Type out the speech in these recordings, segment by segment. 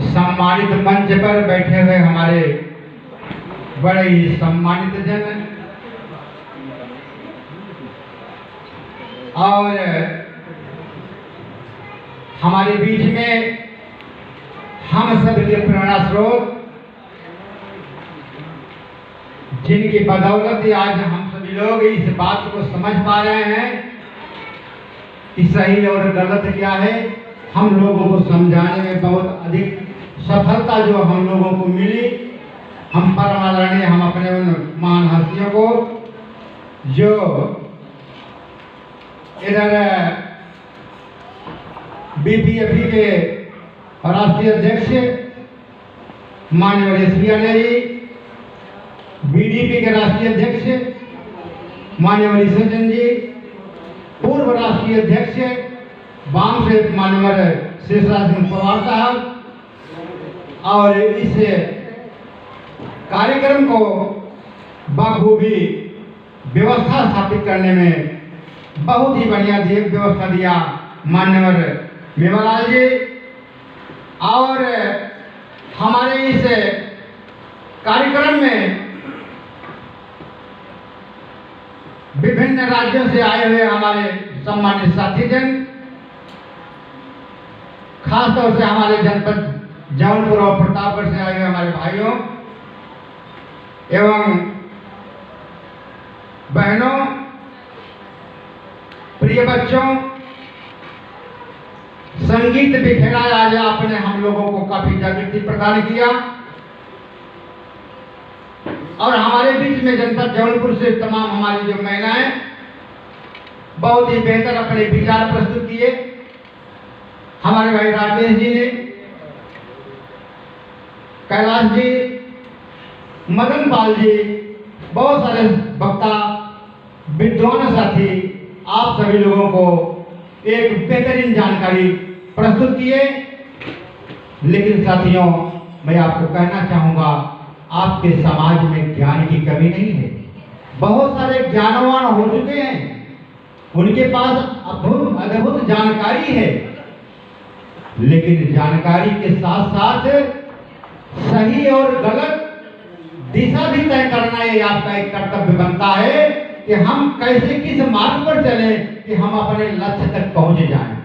सम्मानित मंच पर बैठे हुए हमारे बड़े ही सम्मानित जन और हमारे बीच में हम सब के प्रेरणा स्रोत जिनकी बदौलत आज हम सभी लोग इस बात को समझ पा रहे हैं कि सही और गलत क्या है। हम लोगों को समझाने में बहुत अधिक सफलता जो हम लोगों को मिली, हम परम आदरणीय हम अपने उन महान हस्तियों को जो इधर बीपीएफई के राष्ट्रीय अध्यक्ष माननीय एसपीआर जी, बीडीपी के राष्ट्रीय अध्यक्ष माननीय सज्जन जी, पूर्व राष्ट्रीय अध्यक्ष वाम से माननीय शेषराज सिंह पवार साहब, और इस कार्यक्रम को बखूबी व्यवस्था स्थापित करने में बहुत ही बढ़िया व्यवस्था दिया माननीय मेवालाल जी। और हमारे इस कार्यक्रम में विभिन्न राज्यों से आए हुए हमारे सम्मानित साथीजन, खासतौर से हमारे जनपद जौनपुर और प्रतापगढ़ से आए हुए हमारे भाइयों एवं बहनों, प्रिय बच्चों, संगीत बिखेरा आज आपने हम लोगों को काफी जागृति प्रदान किया और हमारे बीच में जनपद जौनपुर से तमाम हमारी जो महिलाएं बहुत ही बेहतर अपने विचार प्रस्तुत किए। हमारे भाई राकेश जी ने, कैलाश जी, मदन पाल जी, बहुत सारे वक्ता विद्वान साथी आप सभी लोगों को एक बेहतरीन जानकारी प्रस्तुत किए। लेकिन साथियों, मैं आपको कहना चाहूंगा, आपके समाज में ज्ञान की कमी नहीं है। बहुत सारे ज्ञानवान हो चुके हैं, उनके पास अद्भुत जानकारी है, लेकिन जानकारी के साथ साथ सही और गलत दिशा भी तय करना ये आपका एक कर्तव्य बनता है कि हम कैसे किस मार्ग पर चलें कि हम अपने लक्ष्य तक पहुंच जाएं।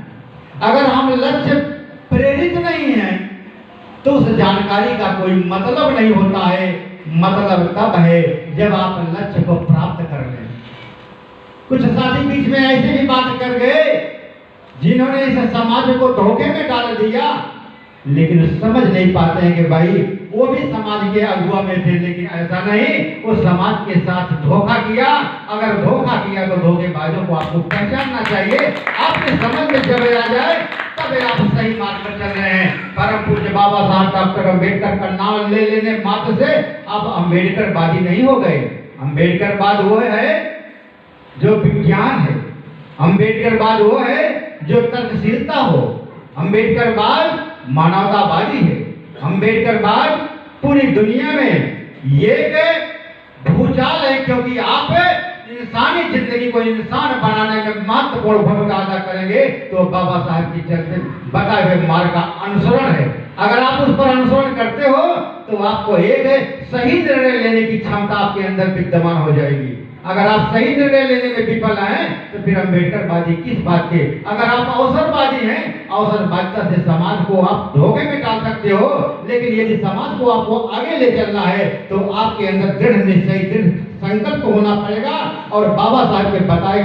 अगर हम लक्ष्य प्रेरित नहीं हैं तो उस जानकारी का कोई मतलब नहीं होता है। मतलब तब है जब आप लक्ष्य को प्राप्त कर लें। कुछ साथी बीच में ऐसे भी बात कर गए जिन्होंने इस समाज को धोखे में डाल दिया, लेकिन समझ नहीं पाते हैं कि भाई वो भी समाज के अगुआ में थे, लेकिन ऐसा नहीं, वो समाज के साथ धोखा किया। अगर धोखा किया तो धोखेबाजों को आपको पहचानना चाहिए। आपके समझ में जब आ जाए तब आप सही मार्ग पर चल रहे हैं। परम पूज्य बाबा साहब डॉक्टर अम्बेडकर का नाम ले लेने मात्र से आप अम्बेडकरवादी नहीं हो गए। अम्बेडकरवाद वो है जो विज्ञान है, अम्बेडकरवाद वो है जो तर्कशीलता हो, अम्बेडकरवाद मानवतावादी है, अम्बेडकरवाद पूरी दुनिया में एक भूचाल है, क्योंकि आप इंसानी जिंदगी को इंसान बनाने में महत्वपूर्ण भूमिका अदा करेंगे तो बाबा साहब की चलते बताए हुए मार्ग का अनुसरण है। अगर आप उस पर अनुसरण करते हो तो आपको एक सही निर्णय लेने की क्षमता आपके अंदर विद्यमान हो जाएगी। अगर आप सही निर्णय लेने में विफल हैं तो फिर अम्बेडकरवादी किस बात के। अगर आप अवसरवादी हैं, अवसरवादिता से समाज को आप धोखे में डाल सकते हो, लेकिन यदि समाज को आपको आगे ले चलना है तो आपके अंदर दृढ़ निश्चय, दृढ़ संकल्प होना पड़ेगा और बाबा साहब के बताए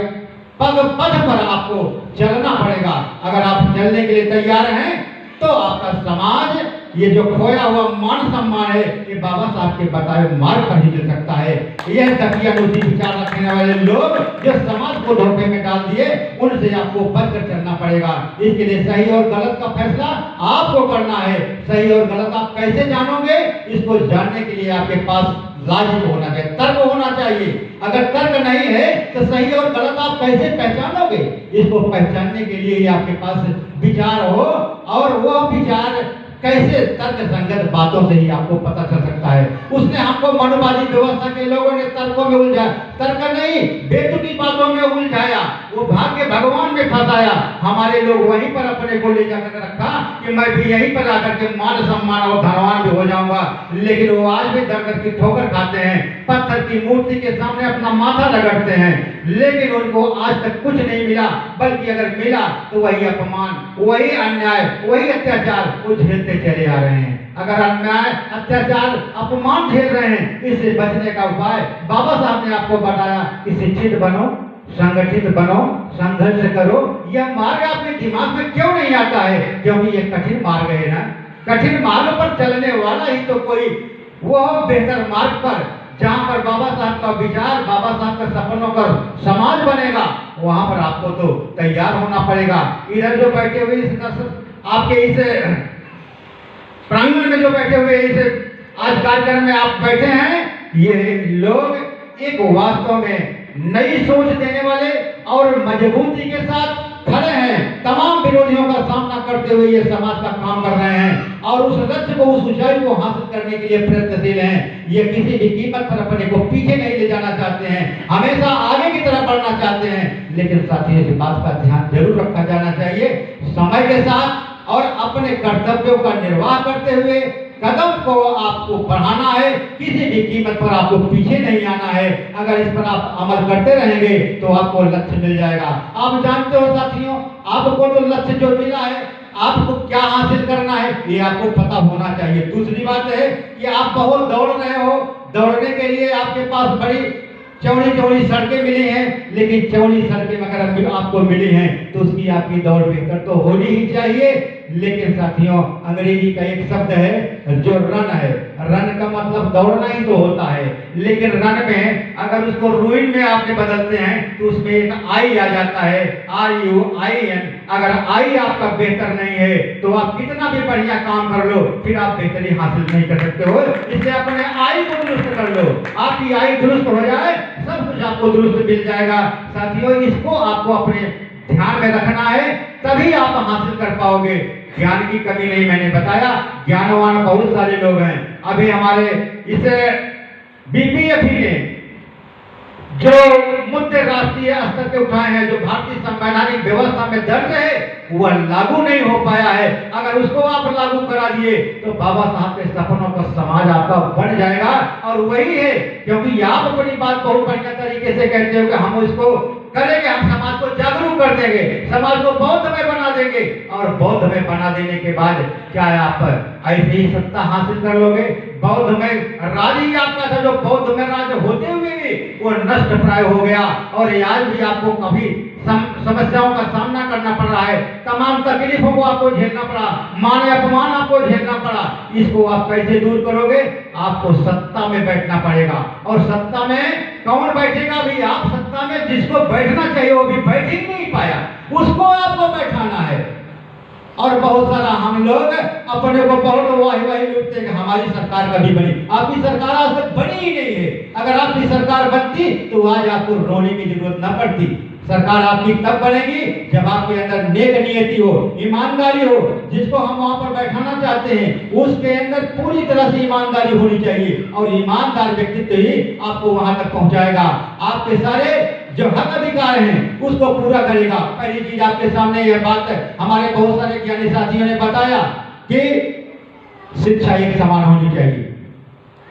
पद पर आपको चलना पड़ेगा। अगर आप चलने के लिए तैयार हैं तो आपका समाज ये जो खोया हुआ मान सम्मान है ये बाबा साहब के बताए मार्ग पर ही मिल सकता है। यह दकियानूसी विचार रखने वाले लोग जो समाज को धोखे में डाल दिए, उनसे आपको बचकर चलना पड़ेगा। इसके लिए सही और गलत का फैसला आपको करना है। सही और गलत आप कैसे जानोगे, इसको जानने के लिए आपके पास लॉजिक होना चाहिए, तर्क होना चाहिए। अगर तर्क नहीं है तो सही और गलत आप कैसे पहचानोगे। इसको पहचानने के लिए आपके पास विचार हो, और वो विचार कैसे तर्क संगत बातों से ही आपको पता चल सकता है। उसने हमको मनुवादी व्यवस्था के लोगों ने तर्कों में उलझाया, तर्क नहीं बेतुकी बातों में उलझाया। वो भाग्य भगवान ने फंसाया। हमारे लोग वहीं पर अपने को ले जाकर रखा कि मैं भी यहीं पर आकर के मान सम्मान और धनवान भी हो जाऊंगा, लेकिन वो आज भी दर दर की ठोकर खाते हैं, पत्थर की मूर्ति के सामने अपना माथा रगड़ते हैं, लेकिन उनको आज तक कुछ नहीं मिला, बल्कि अगर मिला तो वही अपमान, वही अन्याय, वही अत्याचार वो झेलते चले आ रहे हैं। अगर अन्याय, अत्याचार, अपमान झेल रहे हैं, इससे बचने का उपाय बाबा साहब ने आपको बताया कि शिक्षित बनो, संगठित बनो, संघर्ष करो। यह मार्ग आपके दिमाग में क्यों नहीं आता है? क्योंकि ये कठिन मार्ग है ना। कठिन मार्ग पर चलने वाला ही तो कोई वो बेहतर मार्ग पर, जहां पर बाबा साहब का विचार, बाबा साहब का सपनों का समाज बनेगा, वहां पर आपको तो तैयार होना पड़ेगा। इधर जो बैठे हुए आपके इस प्रांगण में जो बैठे हुए इस आज कार्यक्रम में आप बैठे हैं, ये लोग एक वास्तव में नई सोच देने वाले और मजबूती के साथ खड़े हैं। तमाम विरोधियों का सामना करते हुए ये समाज का काम कर रहे हैं और उस लक्ष्य को, उस ऊंचाई को हासिल करने के लिए प्रयत्नशील हैं। ये किसी भी कीमत पर अपने को पीछे नहीं ले जाना चाहते हैं, हमेशा आगे की तरफ बढ़ना चाहते हैं। लेकिन साथियों, इस बात का ध्यान जरूर रखा जाना चाहिए, समय के साथ और अपने कर्तव्यों का निर्वाह करते हुए कदम को आपको बढ़ाना है, किसी भी कीमत पर आपको पीछे नहीं आना है। अगर इस पर आप अमल करते रहेंगे तो आपको लक्ष्य मिल जाएगा। आप जानते हो साथियों, आपको तो लक्ष्य जो मिला है, आपको क्या हासिल करना है ये आपको पता होना चाहिए। दूसरी बात है कि आप बहुत दौड़ रहे हो, दौड़ने के लिए आपके पास बड़ी चौड़ी चौड़ी सड़कें मिली हैं, लेकिन चौड़ी सड़कें अगर आपको मिली हैं तो उसकी आपकी दौड़ बेहतर तो होनी ही चाहिए। लेकिन साथियों, अंग्रेजी का एक शब्द है जो रन है, रन का मतलब दौड़ना ही तो होता है, लेकिन रन में अगर उसको रूइन में आपने बदलते हैं तो उसमें एक आई आ जाता है, RUIN। अगर आई आपका बेहतर नहीं है तो आप कितना भी बढ़िया काम कर लो, फिर आप बेहतरी हासिल नहीं कर सकते हो। इसलिए अपने आई को दुरुस्त कर लो, आपकी आई दुरुस्त हो जाए, सब कुछ आपको दुरुस्त मिल जाएगा। साथियों, इसको आपको अपने ध्यान में रखना है, तभी आप हासिल कर पाओगे। ज्ञान की कमी नहीं, मैंने बताया ज्ञानवान बहुत सारे लोग हैं। अभी हमारे इस BPFE ने जो मुद्दे राष्ट्रीय स्तर के उठाए हैं, जो भारतीय संवैधानिक व्यवस्था में दर्ज है, वह लागू नहीं हो पाया है। अगर उसको आप लागू करा दिए तो बाबा साहब के सपनों का समाज आपका बन जाएगा। और वही है, क्योंकि आप अपनी बात बहुत बढ़िया तरीके से कहते हो कि हम इसको करेंगे, हम समाज को जागरूक कर देंगे, समाज को बौद्धमय बना देंगे, और बौद्धमय बना देने के बाद क्या है, आप ऐसे ही सत्ता हासिल कर लोगे। बौद्धमय राज ही आपका था, जो बौद्धमय राज होते हुए भी वो नष्ट प्राय हो गया, और आज भी आपको कभी समस्याओं का सामना करना पड़ रहा है, तमाम तकलीफों को आपको झेलना पड़ा, मान अपमान आपको झेलना पड़ा। इसको आप कैसे दूर करोगे? आपको सत्ता में बैठना पड़ेगा। और सत्ता में कौन बैठेगा? भी आप सत्ता में जिसको बैठना चाहिए वो भी बैठ ही नहीं पाया, उसको आपको बैठाना है। और बहुत सारा हम लोग अपने को बहुत वाही लूटते हैं कि हमारी सरकार कभी बनी। आपकी सरकार आज तक बनी ही नहीं है। अगर आपकी सरकार बनती तो आज आपको रोने की जरूरत न पड़ती। सरकार आपकी तब बनेगी जब आपके अंदर नेक नियति हो, ईमानदारी हो। जिसको हम वहां पर बैठाना चाहते हैं उसके अंदर पूरी तरह से ईमानदारी होनी चाहिए, और ईमानदार व्यक्तित्व ही आपको वहां तक पहुंचाएगा। आपके सारे जो हक अधिकार हैं उसको पूरा करेगा। पहली चीज आपके सामने यह बात है, हमारे बहुत सारे ज्ञानी साथियों ने बताया कि शिक्षा एक समान होनी चाहिए,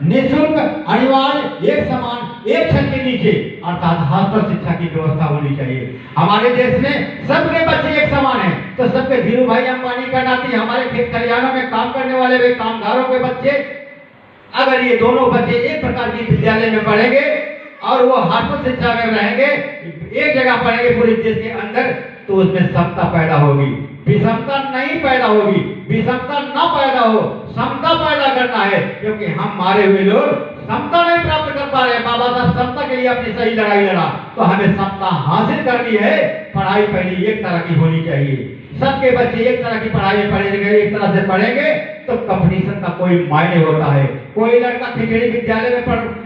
निःशुल्क, अनिवार्य, एक समान, एक छत के नीचे, अर्थात हॉस्टल शिक्षा की व्यवस्था होनी चाहिए। हमारे देश में सबके बच्चे एक समान हैं, तो सबके धीरू भाई अंबानी का नाती, हमारे खेत खलिहानों में काम करने वाले वे कामगारों के बच्चे, अगर ये दोनों बच्चे एक प्रकार की विद्यालय में पढ़ेंगे और वो हॉस्टल शिक्षा में रहेंगे, एक जगह पढ़ेंगे पूरे देश के अंदर, तो उसमें समता पैदा होगी, विषमता नहीं पैदा होगी। विषमता ना पैदा हो, समता पैदा करना है, क्योंकि हम मारे हुए लोग समता नहीं प्राप्त कर पा रहे हैं। बाबा साहब समता के लिए अपनी सही लड़ाई लड़ा, तो हमें समता हासिल करनी है। पढ़ाई पहले एक तरह की होनी चाहिए, सबके बच्चे एक तरह की पढ़ाई पढ़ेंगे, एक तरह से पढ़ेंगे तो कंपटीशन का कोई मायने होता है। कोई लड़का खिचड़ी विद्यालय में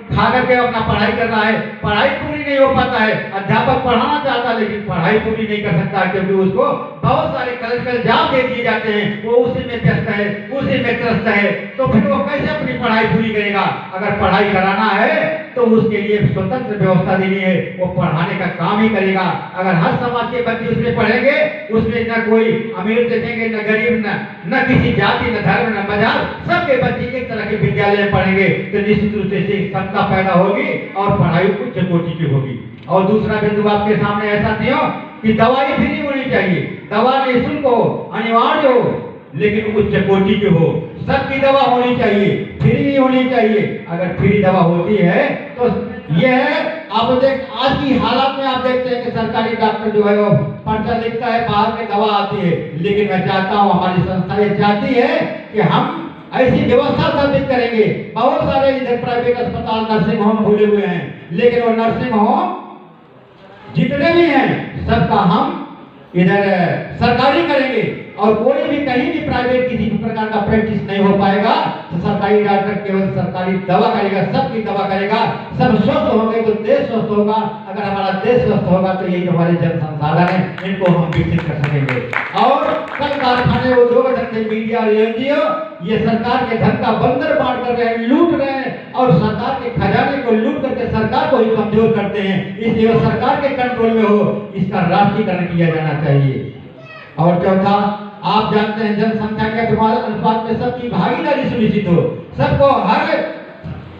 खा करके अपना पढ़ाई कर रहा है, पढ़ाई पूरी नहीं हो पाता है, अध्यापक पढ़ाना चाहता है लेकिन पढ़ाई पूरी नहीं कर सकता, क्योंकि उसको बहुत सारे कलेक्टर जॉब दे दिए जाते हैं, वो उसी में व्यस्त है, उसी में त्रस्त है, तो फिर वो कैसे अपनी पढ़ाई पूरी करेगा? अगर पढ़ाई कराना है तो उसके लिए स्वतंत्र व्यवस्था देनी है, वो पढ़ाने का काम ही करेगा। अगर हर समाज के बच्चे उसमें पढ़ेंगे, उसमें न कोई अमीर देखेंगे, न गरीब, न किसी जाति, न धर्म, न मजहब, सबके बच्चे एक तरह के विद्यालय में पढ़ेंगे तो निश्चित रूप से समता पैदा होगी और पढ़ाई उच्च कोटि की होगी। और दूसरा बिंदु आपके सामने ऐसा थियो कि दवाई फ्री होनी चाहिए, दवा निःशुल्क हो, अनिवार्य हो, लेकिन उच्च कोटि की हो। सबकी दवा होनी चाहिए, फ्री नहीं होनी चाहिए। अगर फ्री दवा होती है तो यह है, आप देख आज की हालत में आप देखते हैं कि सरकारी डॉक्टर जो है वो पर्चा लिखता है, बाहर में दवा आती है। लेकिन मैं चाहता हूँ, हमारी संस्था ये चाहती है कि हम ऐसी व्यवस्था स्थापित करेंगे। बहुत सारे इधर प्राइवेट अस्पताल, नर्सिंग होम खुले हुए हैं, लेकिन वो नर्सिंग होम जितने भी हैं सबका हम इधर सरकारी करेंगे। और कोई भी कहीं भी प्राइवेट किसी भी प्रकार का प्रैक्टिस नहीं हो पाएगा। तो सरकारी डॉक्टर केवल सरकारी दवा करेगा, सबकी दवा करेगा, सब स्वस्थ होंगे तो देश स्वस्थ होगा। अगर हमारा देश स्वस्थ होगा तो यही हमारे जन संसाधन है, इनको हम विकसित कर सकेंगे। और कल कारखाने, उद्योग धंधे, मीडिया और एनजीओ ये सरकार के धन का बंदर बांट कर रहे हैं, लूट रहे हैं और सरकार के खजाने को लूट करके सरकार को ही कमजोर करते हैं। इसलिए वो सरकार के कंट्रोल में हो, इसका राष्ट्रीयकरण किया जाना चाहिए। और चौथा, आप जानते हैं जनसंख्या के अनुपात में सबकी भागीदारी सुनिश्चित हो, सबको हर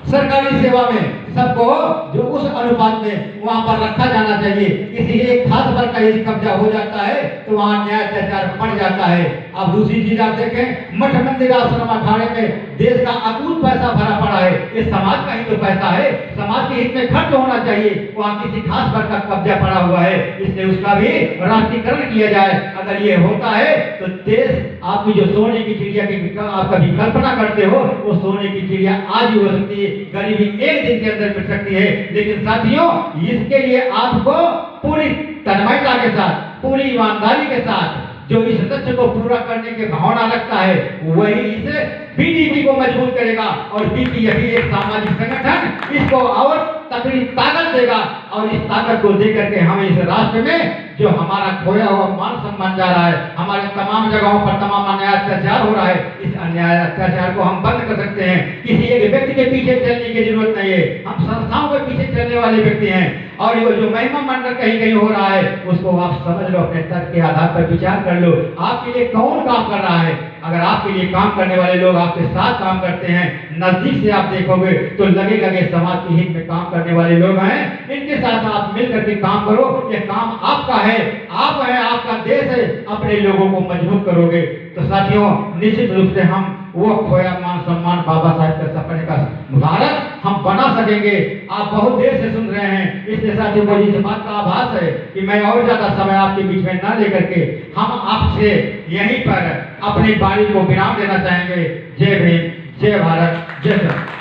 सरकारी सेवा में सबको जो उस अनुपात में वहां पर रखा जाना चाहिए। किसी एक खास वर्ग का यदि कब्जा हो जाता है तो वहां न्याय अत्याचार बढ़ जाता है। अब दूसरी चीज आप देखें, मठ मंदिर आश्रम अखाड़े में देश का अकूत पैसा भरा पड़ा है, ये समाज का ही तो पैसा है, समाज के हित में खर्च होना चाहिए। वहां किसी खास वर्ग का कब्जा पड़ा हुआ है, इसलिए उसका भी राष्ट्रीयकरण किया जाए। अगर ये होता है तो देश, आपकी जो सोने की चिड़िया की आप कभी कल्पना करते हो, वो सोने की चिड़िया आज ही हो सकती है, गरीबी एक दिन के अंदर मिट सकती है। लेकिन साथियों, इसके लिए आपको पूरी तन्मयता के साथ, पूरी ईमानदारी के साथ जो इस लक्ष्य को पूरा करने की भावना रखता है, वही इसे बीडीपी को मजबूत करेगा। और बीडीपी एक सामाजिक संगठन इसको और तकड़ी ताकत देगा। और इस ताकत को देकर के हम इस राष्ट्र में जो हमारा खोया हुआ मान सम्मान जा रहा है, हमारे तमाम जगहों पर तमाम अन्याय अत्याचार हो रहा है, इस अन्याय अत्याचार को हम बंद कर सकते हैं। किसी एक व्यक्ति के पीछे चलने की जरूरत नहीं है, हम संस्थाओं के पीछे चलने वाले व्यक्ति हैं। और ये जो महिमा मंडल कहीं कहीं हो रहा है, उसको आप समझ लो, अपने तर्क के आधार पर विचार कर लो, आपके लिए कौन काम कर रहा है। अगर आपके लिए काम करने वाले लोग आपके साथ काम करते हैं, नजदीक से आप देखोगे तो लगेगा कि समाज के हित में काम करने वाले लोग हैं, इनके साथ आप मिलकर के काम करो। ये काम आपका है, आप है, आपका देश है, अपने लोगों को मजबूत करोगे तो साथियों निश्चित रूप से हम वो खोया मान सम्मान बाबा साहब के सपने का भारत हम बना सकेंगे। आप बहुत देर से सुन रहे हैं, इसलिए साथियों मुझे इस बात का आभास है कि मैं और ज्यादा समय आपके बीच में ना लेकर के हम आपसे यहीं पर अपनी बारी को विराम देना चाहेंगे। जय भीम, जय भारत, जय सर।